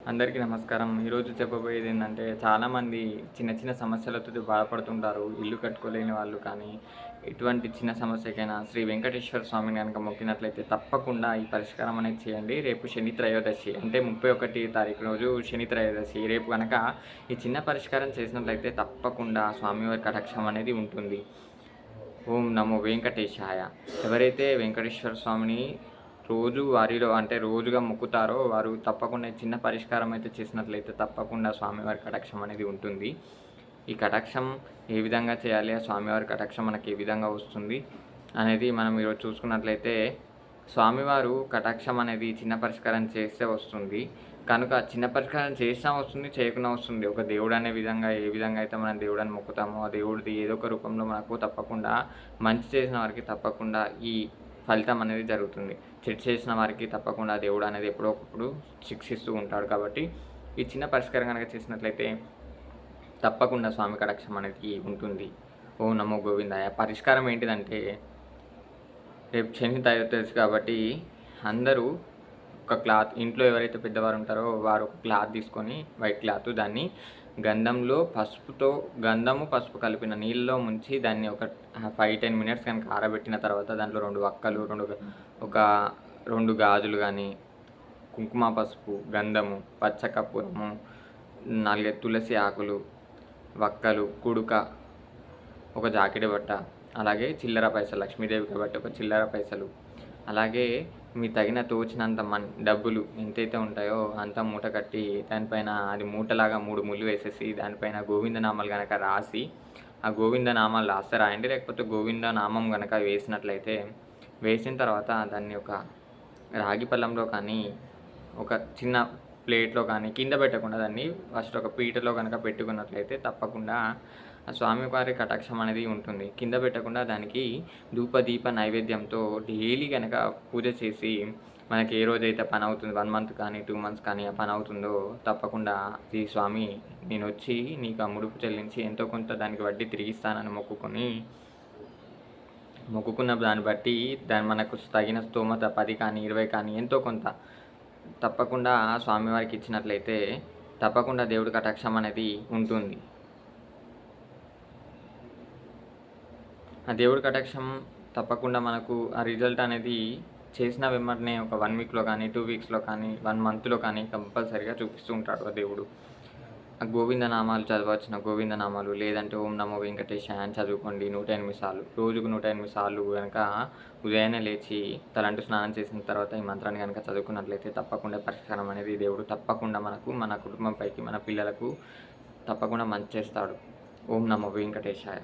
అందరికీ నమస్కారం. ఈరోజు చెప్పబోయేది ఏంటంటే, చాలామంది చిన్న చిన్న సమస్యలతో బాధపడుతుంటారు. ఇల్లు కట్టుకోలేని వాళ్ళు కానీ, ఎటువంటి చిన్న సమస్యకైనా శ్రీ వెంకటేశ్వర స్వామిని గనుక మొక్కినట్లయితే తప్పకుండా ఈ పరిష్కారం అనేది చేయండి. రేపు శని త్రయోదశి అంటే 31 తారీఖు రోజు శని త్రయోదశి. రేపు గనక ఈ చిన్న పరిష్కారం చేసినట్లయితే తప్పకుండా స్వామివారి కటాక్షం అనేది ఉంటుంది. ఓం నమో వెంకటేశాయ. ఎవరైతే వెంకటేశ్వర స్వామిని రోజు వారిలో అంటే రోజుగా మొక్కుతారో వారు తప్పకుండా చిన్న పరిష్కారం అయితే చేసినట్లయితే తప్పకుండా స్వామివారి కటాక్షం అనేది ఉంటుంది. ఈ కటాక్షం ఏ విధంగా చేయాలి, ఆ స్వామివారి కటాక్షం మనకి ఏ విధంగా వస్తుంది అనేది మనం ఈరోజు చూసుకున్నట్లయితే, స్వామివారు కటాక్షం అనేది చిన్న పరిష్కారం చేస్తే వస్తుంది. కనుక చిన్న పరిష్కారం చేసినా వస్తుంది, చేయకున్నా వస్తుంది. ఒక దేవుడు అనే విధంగా ఏ విధంగా అయితే మనం దేవుడని మొక్కుతామో ఆ దేవుడిది ఏదో ఒక రూపంలో మనకు తప్పకుండా మంచి చేసిన వారికి తప్పకుండా ఈ ఫలితం అనేది జరుగుతుంది. చెడు చేసిన వారికి తప్పకుండా దేవుడు అనేది ఎప్పుడో ఒకప్పుడు శిక్షిస్తూ ఉంటాడు. కాబట్టి ఈ చిన్న పరిష్కారం కనుక చేసినట్లయితే తప్పకుండా స్వామి కటాక్షం అనేది ఉంటుంది. ఓం నమో గోవిందాయ. పరిష్కారం ఏంటిదంటే, రేపు శని త్రయోదశి కాబట్టి అందరూ ఒక క్లాత్, ఇంట్లో ఎవరైతే పెద్దవారు ఉంటారో వారు ఒక క్లాత్ తీసుకొని, వైట్ క్లాత్, దాన్ని గంధము పసుపు కలిపిన నీళ్ళలో ముంచి దాన్ని ఒక 5-10 మినిట్స్ కనుక ఆరబెట్టిన తర్వాత దాంట్లో 2 వక్కలు, ఒక 2 గాజులు కానీ, కుంకుమ, పసుపు, గంధము, పచ్చ కర్పూరము, 4 తులసి ఆకులు, వక్కలు, కుడుక, ఒక జాకెట్ బట్ట, అలాగే చిల్లర పైసలు, లక్ష్మీదేవి కాబట్టి ఒక చిల్లర పైసలు, అలాగే మీ తగిన తోచినంత డబ్బులు ఎంతైతే ఉంటాయో అంత మూట కట్టి దానిపైన అది మూటలాగా 3 ముళ్ళు వేసేసి దానిపైన గోవిందనామాలు కనుక రాసి, ఆ గోవిందనామాలు రాయండి. లేకపోతే గోవిందనామం కనుక వేసిన తర్వాత దాన్ని ఒక రాగి పళ్ళెంలో కానీ, ఒక చిన్న ప్లేట్లో కానీ కింద పెట్టకుండా దాన్ని ఫస్ట్ ఒక పీటలో కనుక పెట్టుకున్నట్లయితే తప్పకుండా ఆ స్వామివారి కటాక్షం అనేది ఉంటుంది. కింద పెట్టకుండా దానికి ధూపదీప నైవేద్యంతో డైలీ కనుక పూజ చేసి మనకి ఏ రోజైతే పని అవుతుంది, 1 మంత్ కానీ 2 మంత్స్ కానీ ఆ పని అవుతుందో తప్పకుండా ఈ స్వామి నేను వచ్చి నీకు ఆ ముడుపు చెల్లించి ఎంతో కొంత దానికి వడ్డీ తిరిగిస్తానని మొక్కుకున్న దాన్ని బట్టి మనకు తగిన స్తోమత 10 కానీ 20 కానీ ఎంతో కొంత తప్పకుండా స్వామివారికి ఇచ్చినట్లయితే తప్పకుండా దేవుడి కటాక్షం అనేది ఉంటుంది. ఆ దేవుడి కటాక్షం తప్పకుండా మనకు ఆ రిజల్ట్ అనేది చేసిన వెంబటనే ఒక 1 వీక్లో కానీ, 2 వీక్స్లో కానీ, 1 మంత్లో కానీ కంపల్సరీగా చూపిస్తూ ఉంటాడు ఆ దేవుడు. ఆ గోవిందనామాలు చదవచ్చిన గోవిందనామాలు, లేదంటే ఓం నమో వెంకటేశాయ అని చదువుకోండి 108 సార్లు. రోజుకు 108 సార్లు కనుక ఉదయాన్నే లేచి తలంటు స్నానం చేసిన తర్వాత ఈ మంత్రాన్ని కనుక చదువుకున్నట్లయితే తప్పకుండా పరిష్కారం అనేది దేవుడు తప్పకుండా మనకు, మన కుటుంబంపైకి, మన పిల్లలకు తప్పకుండా మంచి చేస్తాడు. ఓం నమో వెంకటేశాయ.